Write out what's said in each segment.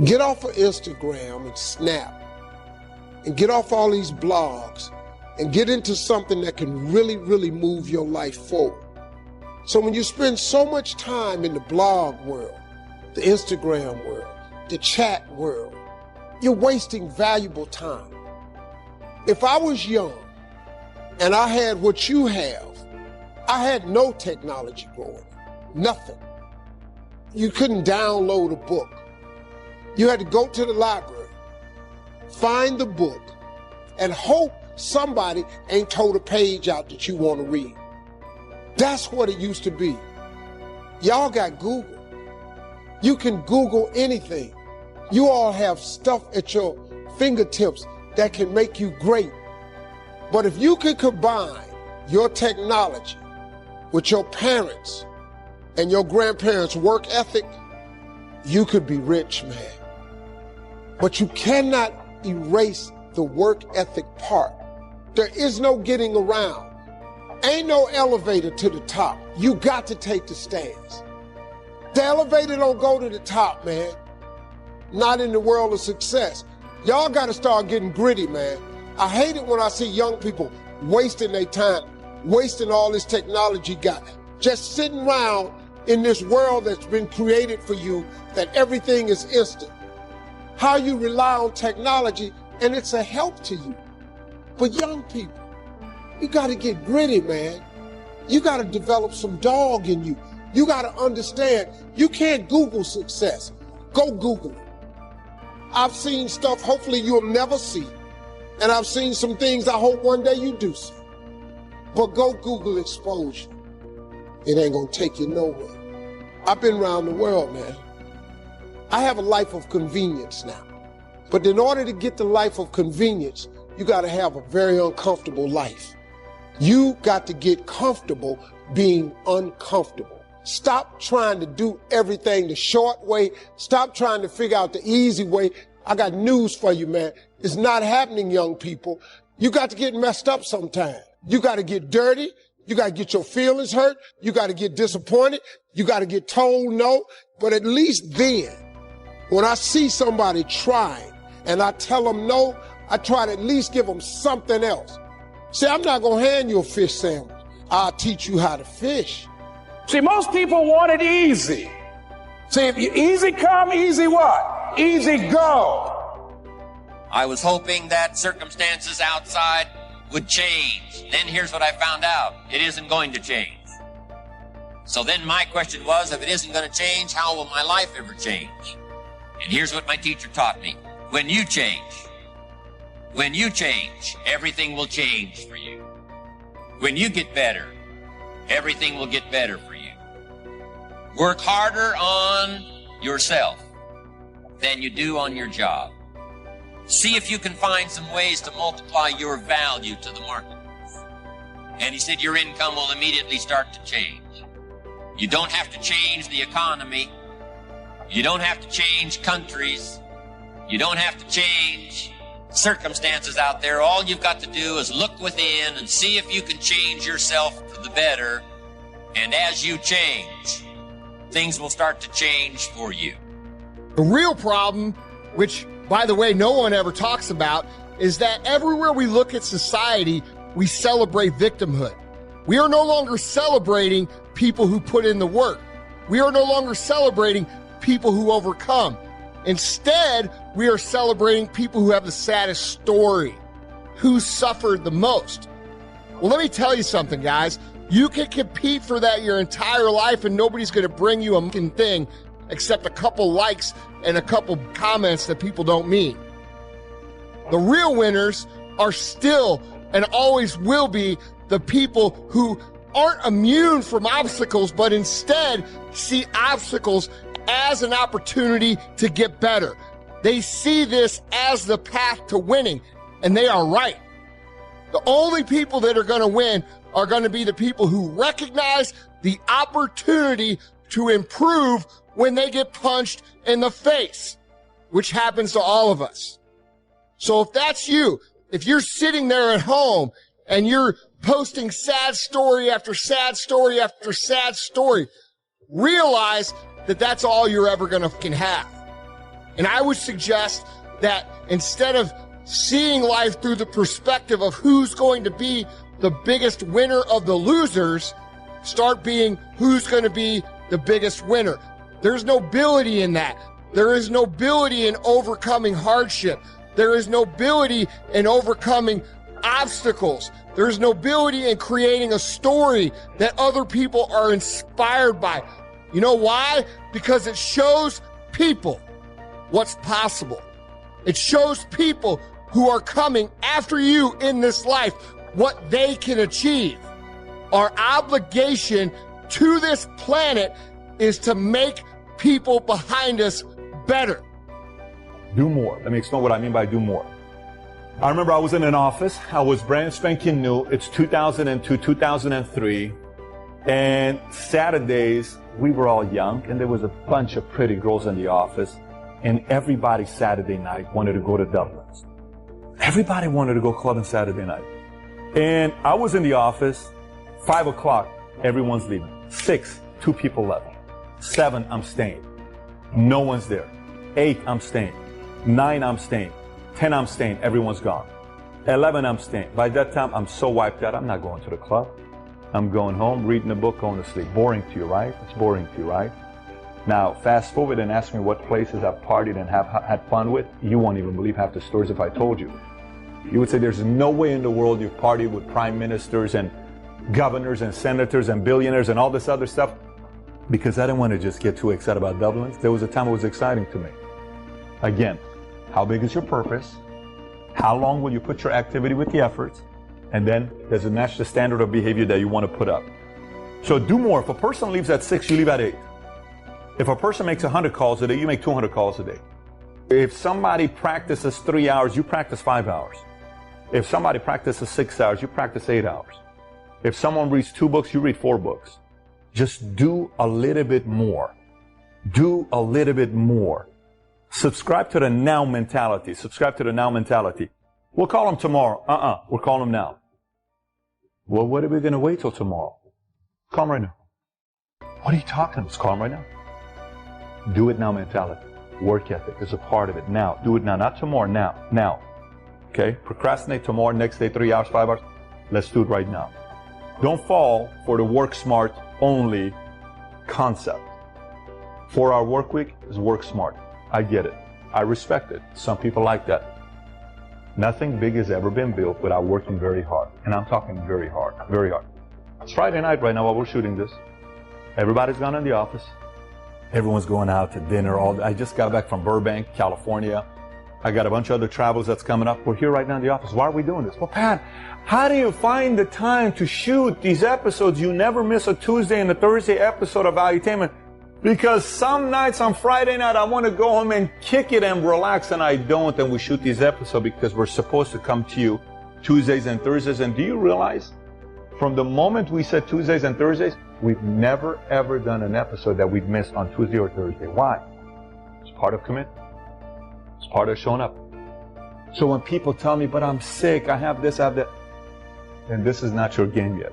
Get off of Instagram and Snap and get off all these blogs and get into something that can really, really move your life forward. So when you spend so much time in the blog world, the Instagram world, the chat world, you're wasting valuable time. If I was young and I had what you have, I had no technology growing up, nothing. You couldn't download a book. You had to go to the library, find the book, and hope somebody ain't told a page out that you want to read. That's what it used to be. Y'all got Google. You can Google anything. You all have stuff at your fingertips that can make you great. But if you could combine your technology with your parents and your grandparents' work ethic, you could be rich, man. But you cannot erase the work ethic part. There is no getting around. Ain't no elevator to the top. You got to take the stairs. The elevator don't go to the top, man. Not in the world of success. Y'all got to start getting gritty, man. I hate it when I see young people wasting their time, wasting all this technology got, just sitting around in this world that's been created for you, that everything is instant. How you rely on technology, and it's a help to you. But young people, you got to get gritty, man. You got to develop some dog in you. You got to understand, you can't Google success. Go Google it. I've seen stuff hopefully you'll never see. And I've seen some things I hope one day you do see. But go Google exposure. It ain't gonna take you nowhere. I've been around the world, man. I have a life of convenience now. But in order to get the life of convenience, you gotta have a very uncomfortable life. You got to get comfortable being uncomfortable. Stop trying to do everything the short way. Stop trying to figure out the easy way. I got news for you, man. It's not happening, young people. You got to get messed up sometime. You got to get dirty. You got to get your feelings hurt. You got to get disappointed. You got to get told no. But at least then, when I see somebody trying and I tell them no, I try to at least give them something else. See, I'm not going to hand you a fish sandwich. I'll teach you how to fish. See, most people want it easy. See, if you easy come, easy what? Easy go. I was hoping that circumstances outside would change. Then here's what I found out. It isn't going to change. So then my question was, if it isn't going to change, how will my life ever change? And here's what my teacher taught me. When you change, everything will change for you. When you get better, everything will get better for you. Work harder on yourself than you do on your job. See if you can find some ways to multiply your value to the market. And he said your income will immediately start to change. You don't have to change the economy. You don't have to change countries. You don't have to change circumstances out there. All you've got to do is look within and see if you can change yourself for the better. And as you change, things will start to change for you. The real problem, which, by the way, no one ever talks about, is that everywhere we look at society, we celebrate victimhood. We are no longer celebrating people who put in the work. We are no longer celebrating people who overcome. Instead, we are celebrating people who have the saddest story, who suffered the most. Well, let me tell you something, guys. You can compete for that your entire life and nobody's going to bring you a thing except a couple likes and a couple comments that people don't mean. The real winners are still and always will be the people who aren't immune from obstacles, but instead see obstacles as an opportunity to get better. They see this as the path to winning, and they are right. The only people that are going to win are going to be the people who recognize the opportunity to improve when they get punched in the face, which happens to all of us. So if that's you, if you're sitting there at home and you're posting sad story after sad story after sad story, realize that that's all you're ever going to have. And I would suggest that instead of seeing life through the perspective of who's going to be the biggest winner of the losers, start being who's going to be the biggest winner. There's nobility in that. There is nobility in overcoming hardship. There is nobility in overcoming obstacles. There's nobility in creating a story that other people are inspired by. You know why? Because it shows people what's possible. It shows people who are coming after you in this life what they can achieve. Our obligation to this planet is to make people behind us better. Do more. Let me explain what I mean by do more. I remember I was in an office. I was brand spanking new. It's 2002, 2003. And Saturdays, we were all young, and there was a bunch of pretty girls in the office. And everybody Saturday night wanted to go to Dublin's. Everybody wanted to go clubbing Saturday night. And I was in the office. 5 o'clock, everyone's leaving. 6, 2 people left. 7, I'm staying. No one's there. 8, I'm staying. 9, I'm staying. 10, I'm staying. Everyone's gone. 11, I'm staying. By that time, I'm so wiped out, I'm not going to the club. I'm going home, reading a book, going to sleep. Boring to you, right? It's boring to you, right? Now, fast forward and ask me what places I've partied and have had fun with. You won't even believe half the stories if I told you. You would say there's no way in the world you've partied with prime ministers and governors and senators and billionaires and all this other stuff, because I didn't want to just get too excited about Dublin's. There was a time it was exciting to me. Again, how big is your purpose? How long will you put your activity with the efforts? And then does it match the standard of behavior that you want to put up? So do more. If a person leaves at 6, you leave at 8. If a person makes 100 calls a day, you make 200 calls a day. If somebody practices 3 hours, you practice 5 hours. If somebody practices 6 hours, you practice 8 hours. If someone reads 2 books, you read 4 books. Just do a little bit more. Do a little bit more. Subscribe to the now mentality. Subscribe to the now mentality. We'll call them tomorrow. We'll call them now. Well, what are we going to wait till tomorrow? Call them right now. What are you talking about? Just call them right now. Do it now mentality. Work ethic is a part of it. Now. Do it now. Not tomorrow. Now. Now. Okay? Procrastinate tomorrow, next day, 3 hours, 5 hours. Let's do it right now. Don't fall for the work smart only concept. 4-hour work week is work smart. I get it. I respect it. Some people like that. Nothing big has ever been built without working very hard. And I'm talking very hard. Very hard. It's Friday night right now while we're shooting this. Everybody's gone in the office. Everyone's going out to dinner. I just got back from Burbank, California. I got a bunch of other travels that's coming up. We're here right now in the office. Why are we doing this? Well, Pat, how do you find the time to shoot these episodes? You never miss a Tuesday and a Thursday episode of Valuetainment. Because some nights on Friday night, I want to go home and kick it and relax, and I don't. And we shoot these episodes because we're supposed to come to you Tuesdays and Thursdays. And do you realize, from the moment we said Tuesdays and Thursdays, we've never, ever done an episode that we've missed on Tuesday or Thursday. Why? It's part of commitment. It's part of showing up. So when people tell me, but I'm sick, I have this, I have that, then this is not your game yet.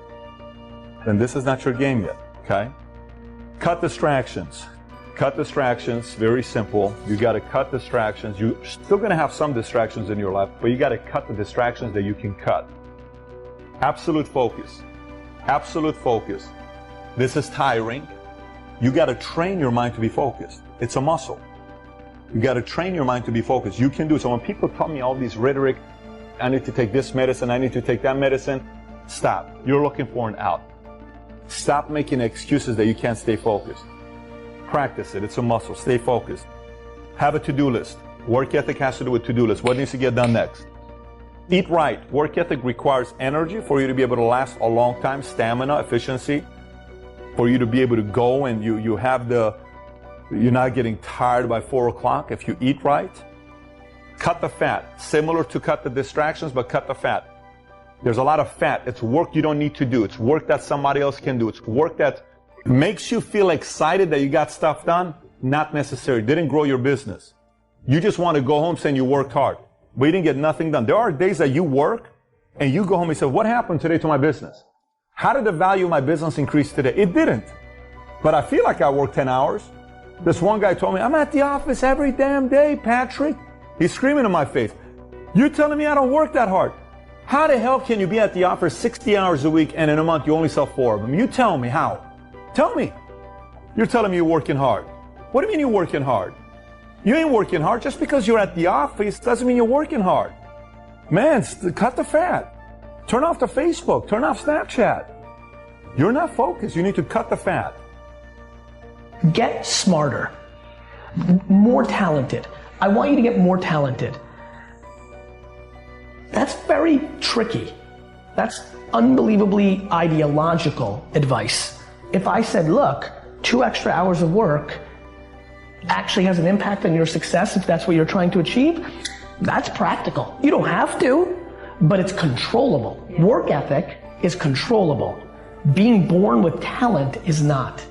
Then this is not your game yet, okay? Cut distractions. Cut distractions, very simple. You got to cut distractions. You're still going to have some distractions in your life, but you got to cut the distractions that you can cut. Absolute focus. Absolute focus. This is tiring. You got to train your mind to be focused. It's a muscle. You got to train your mind to be focused. You can do it. So when people tell me all these rhetoric, I need to take this medicine, I need to take that medicine, stop. You're looking for an out. Stop making excuses that you can't stay focused. Practice it. It's a muscle. Stay focused. Have a to-do list. Work ethic has to do with to-do list. What needs to get done next? Eat right. Work ethic requires energy for you to be able to last a long time, stamina, efficiency, for you to be able to go and you're not getting tired by 4 o'clock if you eat right. Cut the fat. Similar to cut the distractions, but cut the fat. There's a lot of fat. It's work you don't need to do. It's work that somebody else can do. It's work that makes you feel excited that you got stuff done. Not necessary. Didn't grow your business. You just want to go home saying you worked hard, but you didn't get nothing done. There are days that you work and you go home and say, what happened today to my business? How did the value of my business increase today? It didn't. But I feel like I worked 10 hours. This one guy told me, I'm at the office every damn day, Patrick. He's screaming in my face. You're telling me I don't work that hard. How the hell can you be at the office 60 hours a week and in a month you only sell 4 of them? You tell me how. Tell me. You're telling me you're working hard. What do you mean you're working hard? You ain't working hard. Just because you're at the office doesn't mean you're working hard. Man, cut the fat. Turn off the Facebook. Turn off Snapchat. You're not focused. You need to cut the fat. Get smarter. More talented. I want you to get more talented. That's very tricky. That's unbelievably ideological advice. If I said, look, 2 extra hours of work actually has an impact on your success if that's what you're trying to achieve, that's practical. You don't have to, but it's controllable. Work ethic is controllable. Being born with talent is not.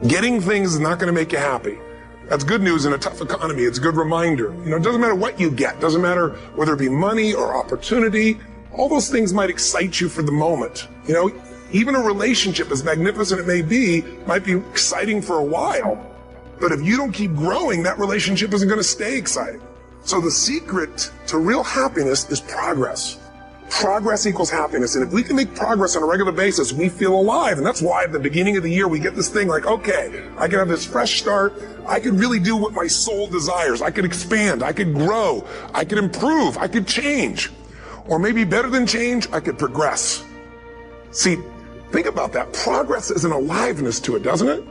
Getting things is not going to make you happy. That's good news in a tough economy. It's a good reminder. You know, it doesn't matter what you get. It doesn't matter whether it be money or opportunity. All those things might excite you for the moment. You know, even a relationship, as magnificent it may be, might be exciting for a while. But if you don't keep growing, that relationship isn't going to stay exciting. So the secret to real happiness is progress. Progress equals happiness. And if we can make progress on a regular basis, we feel alive. And that's why at the beginning of the year, we get this thing like, okay, I can have this fresh start. I could really do what my soul desires. I could expand. I could grow. I could improve. I could change. Or maybe better than change, I could progress. See, think about that. Progress is an aliveness to it, doesn't it?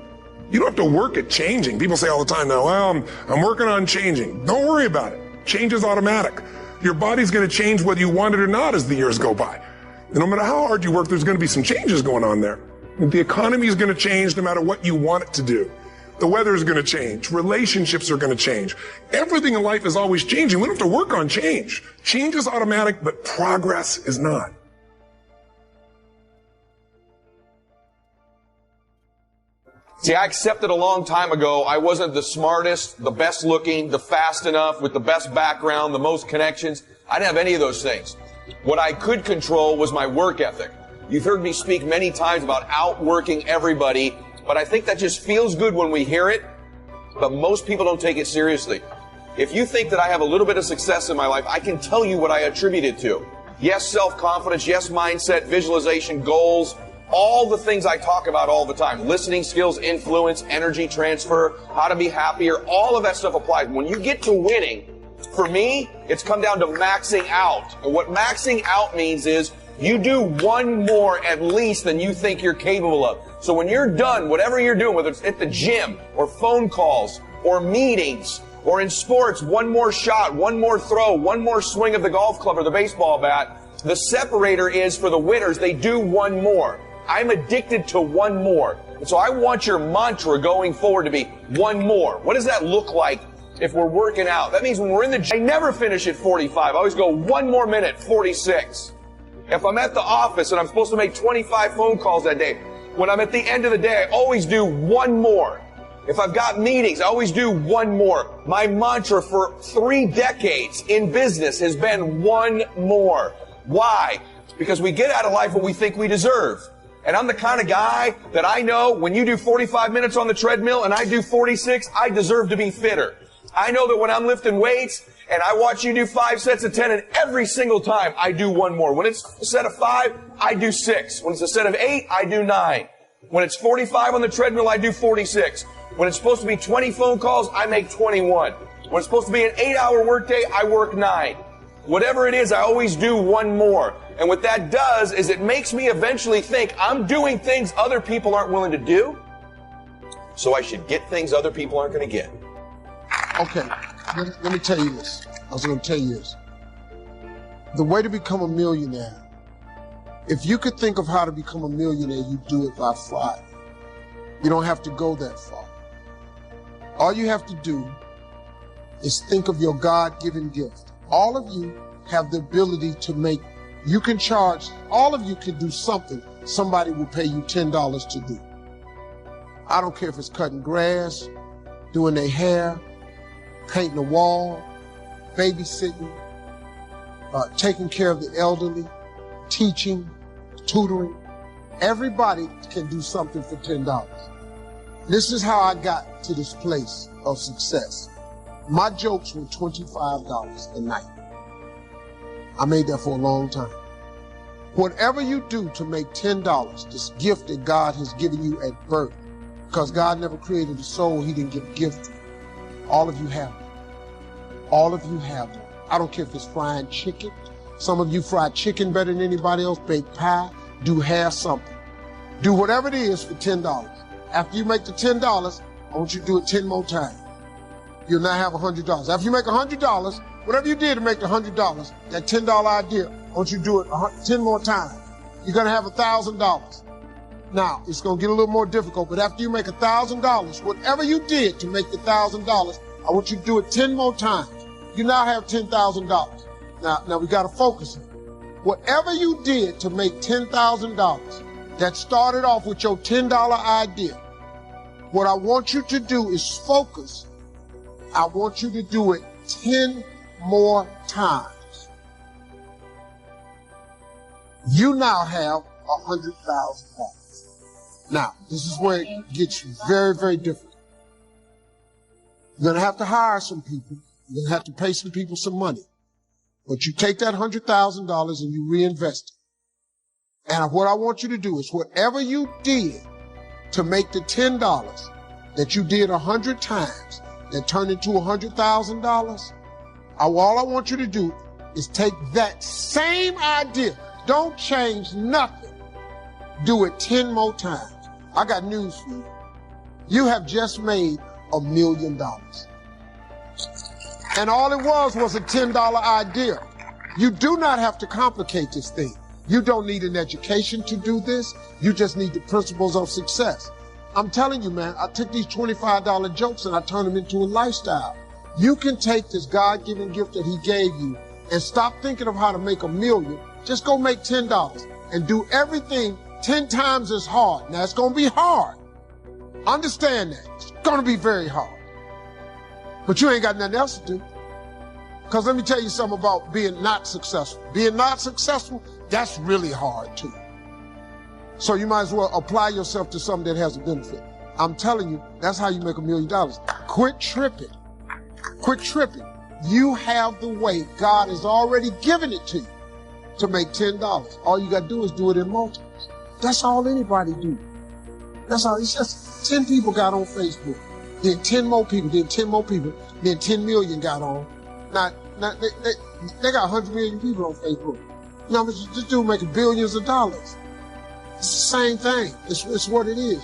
You don't have to work at changing. People say all the time now, well, I'm working on changing. Don't worry about it. Change is automatic. Your body's going to change whether you want it or not as the years go by. And no matter how hard you work, there's going to be some changes going on there. The economy is going to change no matter what you want it to do. The weather is going to change. Relationships are going to change. Everything in life is always changing. We don't have to work on change. Change is automatic, but progress is not. See, I accepted a long time ago I wasn't the smartest, the best looking, the fast enough, with the best background, the most connections. I didn't have any of those things. What I could control was my work ethic. You've heard me speak many times about outworking everybody, but I think that just feels good when we hear it, but most people don't take it seriously. If you think that I have a little bit of success in my life, I can tell you what I attribute it to. Yes, self-confidence, yes, mindset, visualization, goals, all the things I talk about all the time. Listening skills, influence, energy transfer, how to be happier, all of that stuff applies. When you get to winning, for me, it's come down to maxing out. And what maxing out means is you do one more at least than you think you're capable of. So when you're done, whatever you're doing, whether it's at the gym or phone calls or meetings or in sports, one more shot, one more throw, one more swing of the golf club or the baseball bat, the separator is for the winners, they do one more. I'm addicted to one more. And so I want your mantra going forward to be one more. What does that look like if we're working out? That means when we're in the gym, I never finish at 45. I always go one more minute, 46. If I'm at the office and I'm supposed to make 25 phone calls that day, when I'm at the end of the day, I always do one more. If I've got meetings, I always do one more. My mantra for 3 decades in business has been one more. Why? Because we get out of life what we think we deserve. And I'm the kind of guy that I know when you do 45 minutes on the treadmill and I do 46, I deserve to be fitter. I know that when I'm lifting weights and I watch you do 5 sets of 10 and every single time I do one more. When it's a set of 5, I do 6. When it's a set of 8, I do 9. When it's 45 on the treadmill, I do 46. When it's supposed to be 20 phone calls, I make 21. When it's supposed to be an 8-hour workday, I work 9. Whatever it is, I always do one more. And what that does is it makes me eventually think I'm doing things other people aren't willing to do, so I should get things other people aren't going to get. Okay, let me tell you this. I was going to tell you this. The way to become a millionaire, if you could think of how to become a millionaire, you do it by Friday. You don't have to go that far. All you have to do is think of your God-given gift. All of you have the ability to make, you can charge, all of you can do something somebody will pay you $10 to do. I don't care if it's cutting grass, doing their hair, painting a wall, babysitting, taking care of the elderly, teaching, tutoring. Everybody can do something for $10. This is how I got to this place of success. My jokes were $25 a night. I made that for a long time. Whatever you do to make $10, this gift that God has given you at birth, because God never created a soul He didn't give a gift to. All of you have one. All of you have one. I don't care if it's frying chicken. Some of you fry chicken better than anybody else, bake pie, do hair, something. Do whatever it is for $10. After you make the $10, I want you to do it 10 more times. You'll now have $100. After you make $100, whatever you did to make the $100, that $10 idea, I want you to do it 10 more times. You're going to have $1,000. Now, it's going to get a little more difficult, but after you make $1,000, whatever you did to make the $1,000, I want you to do it 10 more times. You now have $10,000. Now we got to focus on it. Whatever you did to make $10,000 that started off with your $10 idea, what I want you to do is focus. I want you to do it 10 more times. You now have $100,000. Now, this is where it gets very, very different. You're going to have to hire some people. You're going to have to pay some people some money. But you take that $100,000 and you reinvest it. And what I want you to do is whatever you did to make the $10 that you did 100 times that turned into $100,000, all I want you to do is take that same idea. Don't change nothing. Do it 10 more times. I got news for you. You have just made $1 million. And all it was a $10 idea. You do not have to complicate this thing. You don't need an education to do this. You just need the principles of success. I'm telling you, man, I took these $25 jokes and I turned them into a lifestyle. You can take this God-given gift that He gave you and stop thinking of how to make $1 million. Just go make $10 and do everything 10 times as hard. Now, it's going to be hard. Understand that. It's going to be very hard. But you ain't got nothing else to do. Because let me tell you something about being not successful. Being not successful, that's really hard too. So you might as well apply yourself to something that has a benefit. I'm telling you, that's how you make $1 million. Quit tripping. Quit tripping. You have the way. God has already given it to you to make $10. All you got to do is do it in multiples. That's all anybody do. That's all. It's just 10 people got on Facebook. Then 10 more people. Then 10 more people. Then 10 million got on. Now they got 100 million people on Facebook. You know, this dude making billions of dollars. It's the same thing. It's what it is.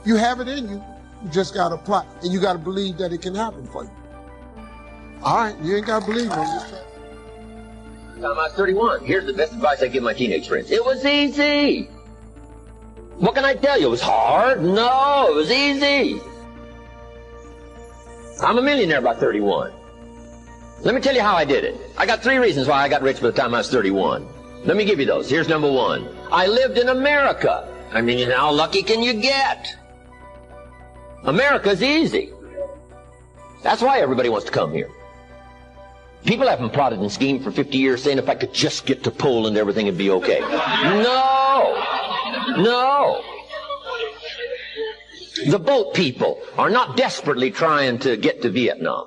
You have it in you. You just got to apply. And you got to believe that it can happen for you. All right, you ain't got to believe it. Time I was 31. Here's the best advice I give my teenage friends. It was easy. What can I tell you? It was hard? No, it was easy. I'm a millionaire by 31. Let me tell you how I did it. I got 3 reasons why I got rich by the time I was 31. Let me give you those. Here's number 1. I lived in America. I mean, how lucky can you get? America's easy. That's why everybody wants to come here. People haven't plotted and schemed for 50 years saying if I could just get to Poland, everything would be okay. No. The boat people are not desperately trying to get to Vietnam.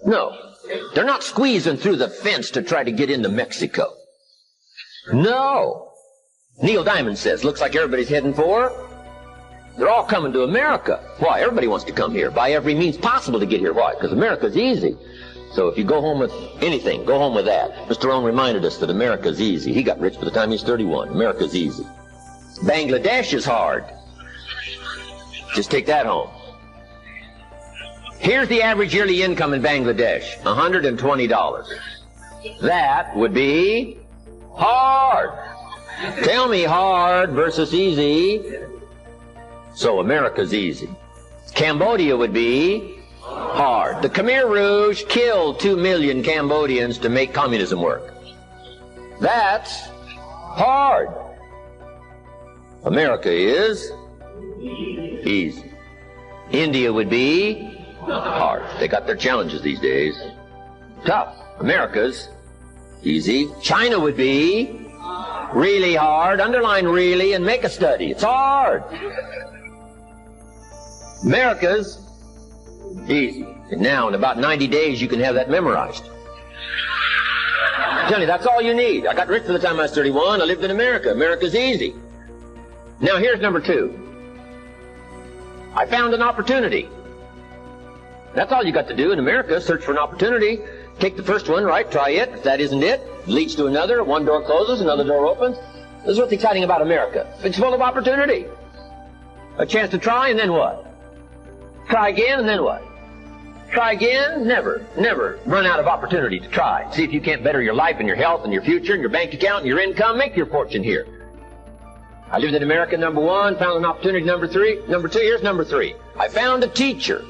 No. They're not squeezing through the fence to try to get into Mexico. No. Neil Diamond says, looks like everybody's heading for. They're all coming to America. Why? Everybody wants to come here by every means possible to get here. Why? Because America's easy. So if you go home with anything, go home with that. Mr. Rohn reminded us that America's easy. He got rich by the time he's 31. America's easy. Bangladesh is hard. Just take that home. Here's the average yearly income in Bangladesh, $120. That would be hard. Tell me hard versus easy. So America's easy. Cambodia would be hard. The Khmer Rouge killed 2 million Cambodians to make communism work. That's hard. America is easy. India would be hard. They got their challenges these days. Tough. America's easy. China would be Really hard. Underline really and make a study. It's hard. America's easy. And now in about 90 days you can have that memorized. I'm telling you, that's all you need. I got rich by the time I was 31. I lived in America. America's easy. Now here's number 2. I found an opportunity. That's all you got to do in America, search for an opportunity. Take the first one, right, try it. If that isn't it, leads to another. One door closes, another door opens. This is what's exciting about America. It's full of opportunity. A chance to try, and then what? Try again, and then what? Try again, never run out of opportunity to try. See if you can't better your life and your health and your future and your bank account and your income. Make your fortune here. I lived in America, number 1, found an opportunity, number 3. Number 2, here's number 3. I found a teacher.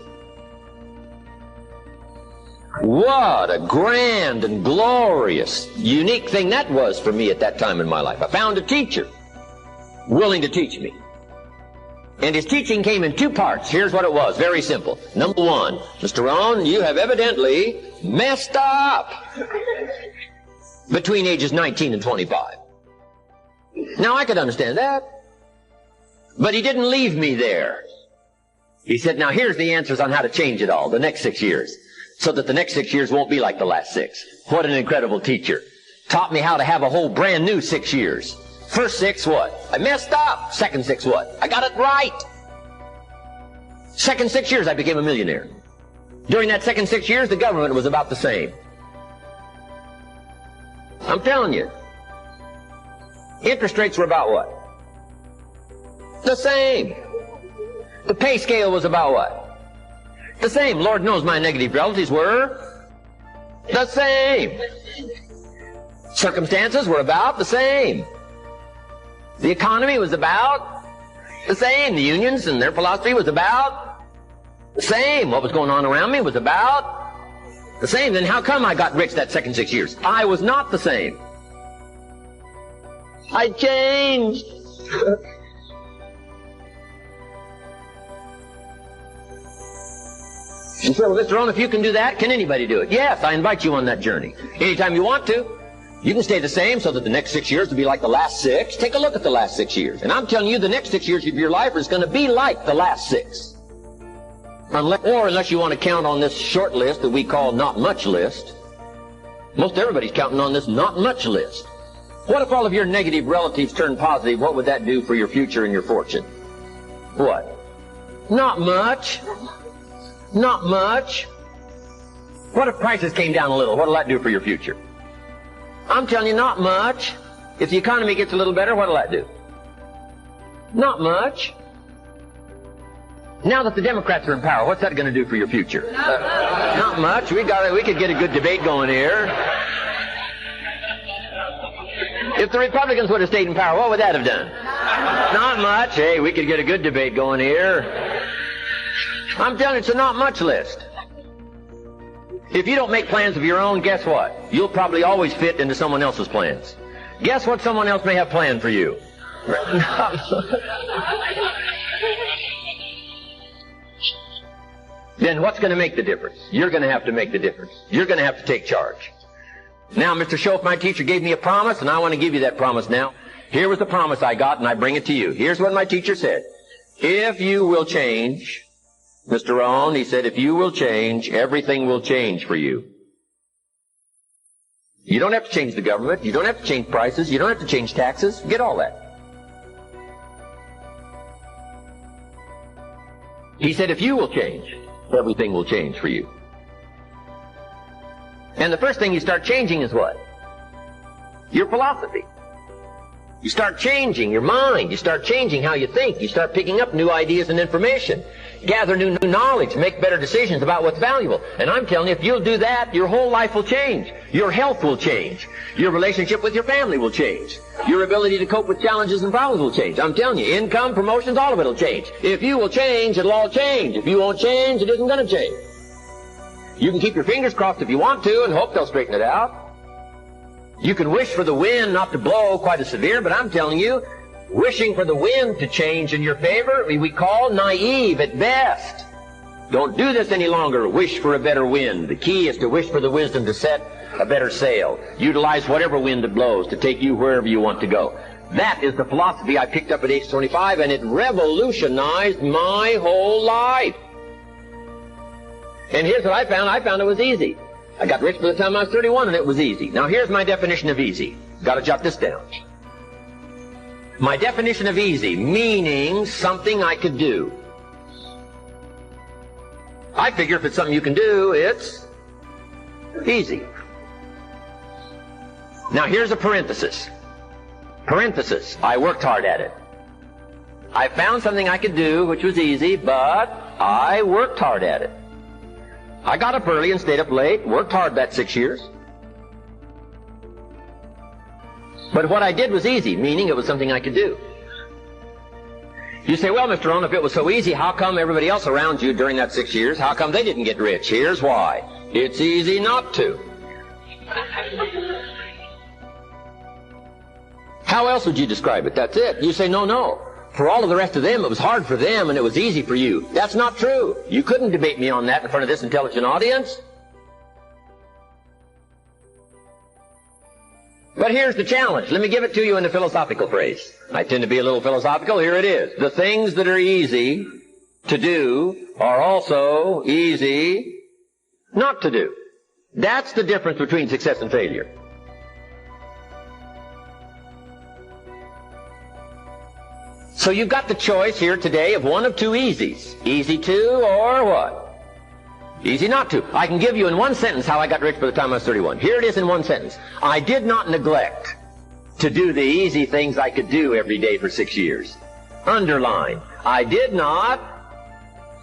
What a grand and glorious, unique thing that was for me at that time in my life. I found a teacher willing to teach me. And his teaching came in 2 parts. Here's what it was, very simple. Number 1, Mr. Rohn, you have evidently messed up between ages 19 and 25. Now, I could understand that. But he didn't leave me there. He said, now here's the answers on how to change it all, the next 6 years, so that the next 6 years won't be like the last 6. What an incredible teacher. Taught me how to have a whole brand new 6 years. First 6, what? I messed up. Second 6, what? I got it right. Second 6 years, I became a millionaire. During that second 6 years, the government was about the same. I'm telling you. Interest rates were about what? The same. The pay scale was about what? The same. Lord knows my negative relatives were the same. Circumstances were about the same. The economy was about the same. The unions and their philosophy was about the same. What was going on around me was about the same. Then how come I got rich that second 6 years? I was not the same. I changed. You say, well, Mr. Rohn, if you can do that, can anybody do it? Yes, I invite you on that journey. Anytime you want to. You can stay the same so that the next 6 years will be like the last 6. Take a look at the last 6 years. And I'm telling you, the next 6 years of your life is going to be like the last 6. Unless you want to count on this short list that we call not much list. Most everybody's counting on this not much list. What if all of your negative relatives turn positive? What would that do for your future and your fortune? What? Not much. Not much. What if prices came down a little? What will that do for your future? I'm telling you, not much. If the economy gets a little better, what will that do? Not much. Now that the Democrats are in power, what's that going to do for your future? Not much. We could get a good debate going here. If the Republicans would have stayed in power, what would that have done? Not much. Hey, we could get a good debate going here. I'm telling you, it's a not much list. If you don't make plans of your own, guess what? You'll probably always fit into someone else's plans. Guess what someone else may have planned for you? Then what's going to make the difference? You're going to have to make the difference. You're going to have to take charge. Now, Mr. Schoaf, my teacher, gave me a promise, and I want to give you that promise now. Here was the promise I got, and I bring it to you. Here's what my teacher said. If you will change, Mr. Rohn, he said, if you will change, everything will change for you. You don't have to change the government. You don't have to change prices. You don't have to change taxes. Get all that. He said, if you will change, everything will change for you. And the first thing you start changing is what? Your philosophy. You start changing your mind. You start changing how you think. You start picking up new ideas and information. Gather new knowledge. Make better decisions about what's valuable. And I'm telling you, if you'll do that, your whole life will change. Your health will change. Your relationship with your family will change. Your ability to cope with challenges and problems will change. I'm telling you, income, promotions, all of it will change. If you will change, it'll all change. If you won't change, it isn't going to change. You can keep your fingers crossed if you want to and hope they'll straighten it out. You can wish for the wind not to blow quite as severe, but I'm telling you, wishing for the wind to change in your favor, we call naive at best. Don't do this any longer. Wish for a better wind. The key is to wish for the wisdom to set a better sail. Utilize whatever wind it blows to take you wherever you want to go. That is the philosophy I picked up at age 25, and it revolutionized my whole life. And here's what I found. I found it was easy. I got rich by the time I was 31, and it was easy. Now here's my definition of easy. Got to jot this down. My definition of easy, meaning something I could do. I figure if it's something you can do, it's easy. Now here's a parenthesis. Parenthesis, I worked hard at it. I found something I could do which was easy, but I worked hard at it. I got up early and stayed up late, worked hard that 6 years. But what I did was easy, meaning it was something I could do. You say, well, Mr. Rohn, if it was so easy, how come everybody else around you during that 6 years, how come they didn't get rich? Here's why. It's easy not to. How else would you describe it? That's it. You say, no. For all of the rest of them, it was hard for them and it was easy for you. That's not true. You couldn't debate me on that in front of this intelligent audience. But here's the challenge. Let me give it to you in a philosophical phrase. I tend to be a little philosophical. Here it is. The things that are easy to do are also easy not to do. That's the difference between success and failure. So you've got the choice here today of one of two easies. Easy to or what? Easy not to. I can give you in one sentence how I got rich by the time I was 31. Here it is in one sentence. I did not neglect to do the easy things I could do every day for 6 years. Underline. I did not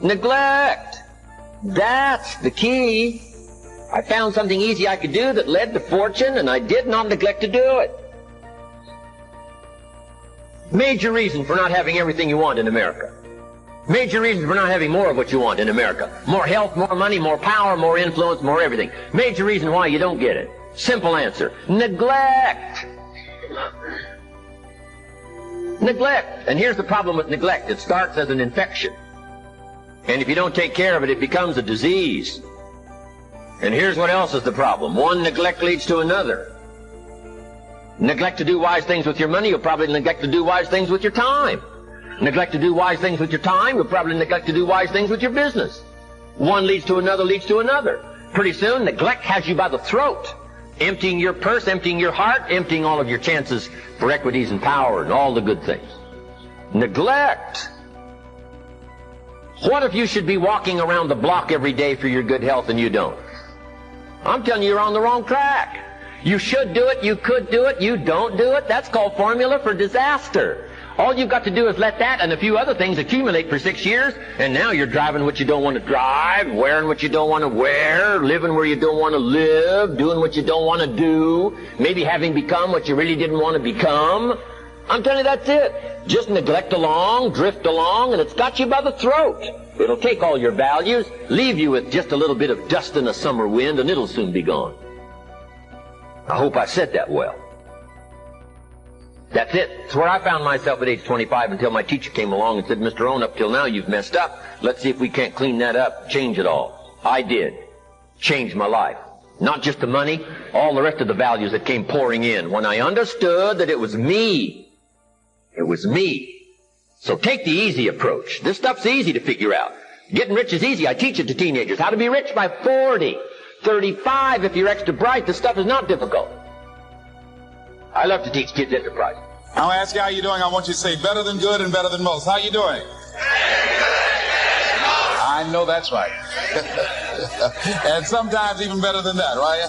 neglect. That's the key. I found something easy I could do that led to fortune, and I did not neglect to do it. Major reason for not having everything you want in America. Major reason for not having more of what you want in America. More health, more money, more power, more influence, more everything. Major reason why you don't get it. Simple answer. Neglect. Neglect. And here's the problem with neglect. It starts as an infection. And if you don't take care of it, it becomes a disease. And here's what else is the problem. One neglect leads to another. Neglect to do wise things with your money, you'll probably neglect to do wise things with your time. Neglect to do wise things with your time, you'll probably neglect to do wise things with your business. One leads to another, leads to another. Pretty soon, neglect has you by the throat, emptying your purse, emptying your heart, emptying all of your chances for equities and power and all the good things. Neglect. What if you should be walking around the block every day for your good health and you don't? I'm telling you, you're on the wrong track. You should do it, you could do it, you don't do it. That's called formula for disaster. All you've got to do is let that and a few other things accumulate for 6 years, and now you're driving what you don't want to drive, wearing what you don't want to wear, living where you don't want to live, doing what you don't want to do, maybe having become what you really didn't want to become. I'm telling you, that's it. Just neglect along, drift along, and it's got you by the throat. It'll take all your values, leave you with just a little bit of dust in a summer wind, and it'll soon be gone. I hope I said that well. That's it. It's where I found myself at age 25 until my teacher came along and said, Mr. Rohn, up till now you've messed up. Let's see if we can't clean that up, change it all. I did. Changed my life. Not just the money, all the rest of the values that came pouring in. When I understood that it was me. It was me. So take the easy approach. This stuff's easy to figure out. Getting rich is easy. I teach it to teenagers. How to be rich by 40. 35, if you're extra bright, this stuff is not difficult. I love to teach kids enterprise. I'll ask you how you're doing. I want you to say better than good and better than most. How you doing? I know that's right. And sometimes even better than that, right?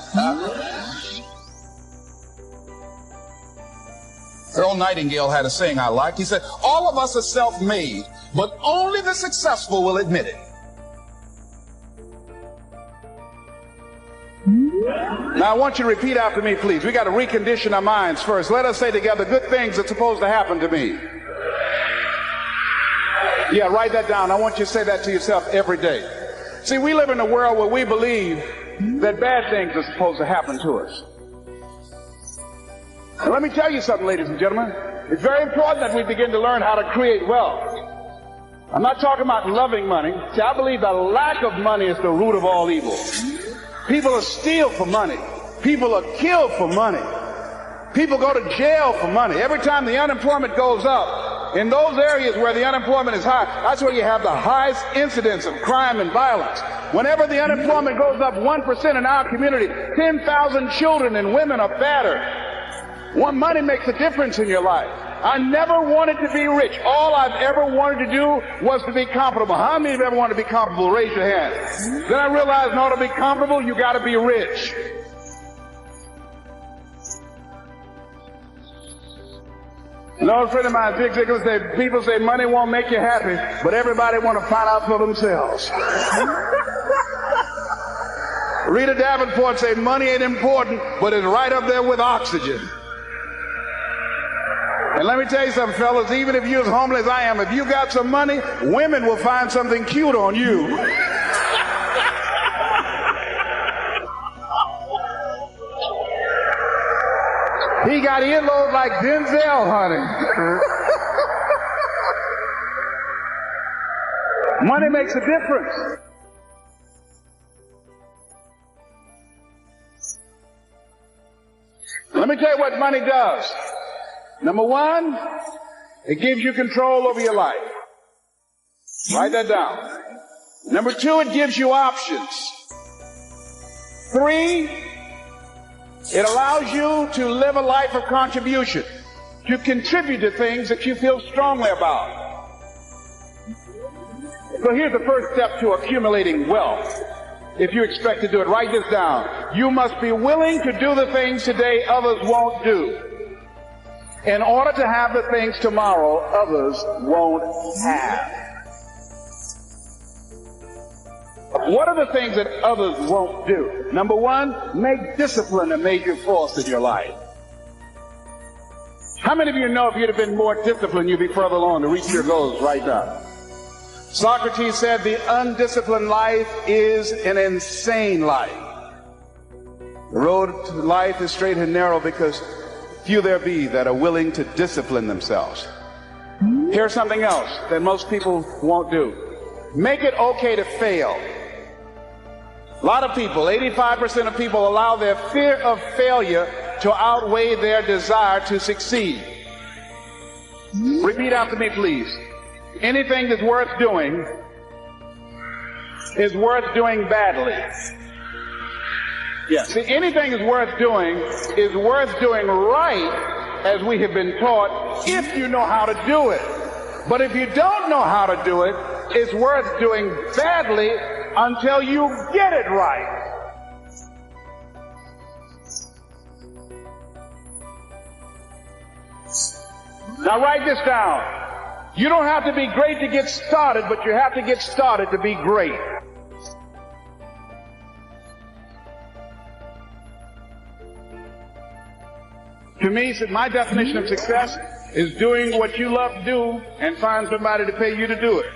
Earl Nightingale had a saying I liked. He said, all of us are self-made, but only the successful will admit it. Now I want you to repeat after me, please. We got to recondition our minds first. Let us say together, good things that's supposed to happen to me. Yeah, write that down. I want you to say that to yourself every day. See, we live in a world where we believe that bad things are supposed to happen to us. And let me tell you something, ladies and gentlemen. It's very important that we begin to learn how to create wealth. I'm not talking about loving money. See, I believe the lack of money is the root of all evil. People will steal for money. People are killed for money. People go to jail for money. Every time the unemployment goes up, in those areas where the unemployment is high, that's where you have the highest incidence of crime and violence. Whenever the unemployment goes up 1% in our community, 10,000 children and women are battered. Money makes a difference in your life. I never wanted to be rich. All I've ever wanted to do was to be comfortable. How many of you ever wanted to be comfortable? Raise your hand. Then I realized in order to be comfortable, you got to be rich. An old friend of mine, Zig Ziglar, said, people say money won't make you happy, but everybody want to find out for themselves. Rita Davenport said money ain't important, but it's right up there with oxygen. And let me tell you something, fellas, even if you're as homeless as I am, if you got some money, women will find something cute on you. He got earlobes like Denzel, honey. Money makes a difference. Let me tell you what money does. Number one, it gives you control over your life. Write that down. Number two, it gives you options. 3, it allows you to live a life of contribution, to contribute to things that you feel strongly about. So here's the first step to accumulating wealth. If you expect to do it, write this down. You must be willing to do the things today others won't do, in order to have the things tomorrow others won't have. What are the things that others won't do? Number one, make discipline a major force in your life. How many of you know if you'd have been more disciplined, you'd be further along to reach your goals right now? Socrates said the undisciplined life is an insane life. The road to life is straight and narrow because few there be that are willing to discipline themselves. Here's something else that most people won't do. Make it okay to fail. A lot of people, 85% of people, allow their fear of failure to outweigh their desire to succeed. Repeat after me, please. Anything that's worth doing is worth doing badly. Yes. See, anything is worth doing right, as we have been taught, if you know how to do it. But if you don't know how to do it, it's worth doing badly until you get it right. Now write this down. You don't have to be great to get started, but you have to get started to be great. To me, my definition of success is doing what you love to do and find somebody to pay you to do it.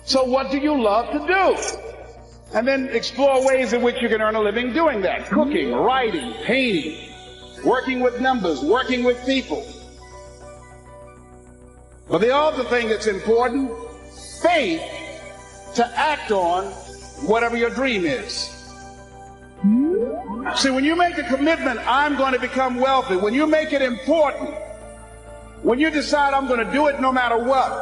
So what do you love to do? And then explore ways in which you can earn a living doing that. Cooking, writing, painting, working with numbers, working with people. But the other thing that's important, faith to act on whatever your dream is. See, when you make a commitment, I'm going to become wealthy, when you make it important, when you decide I'm going to do it no matter what,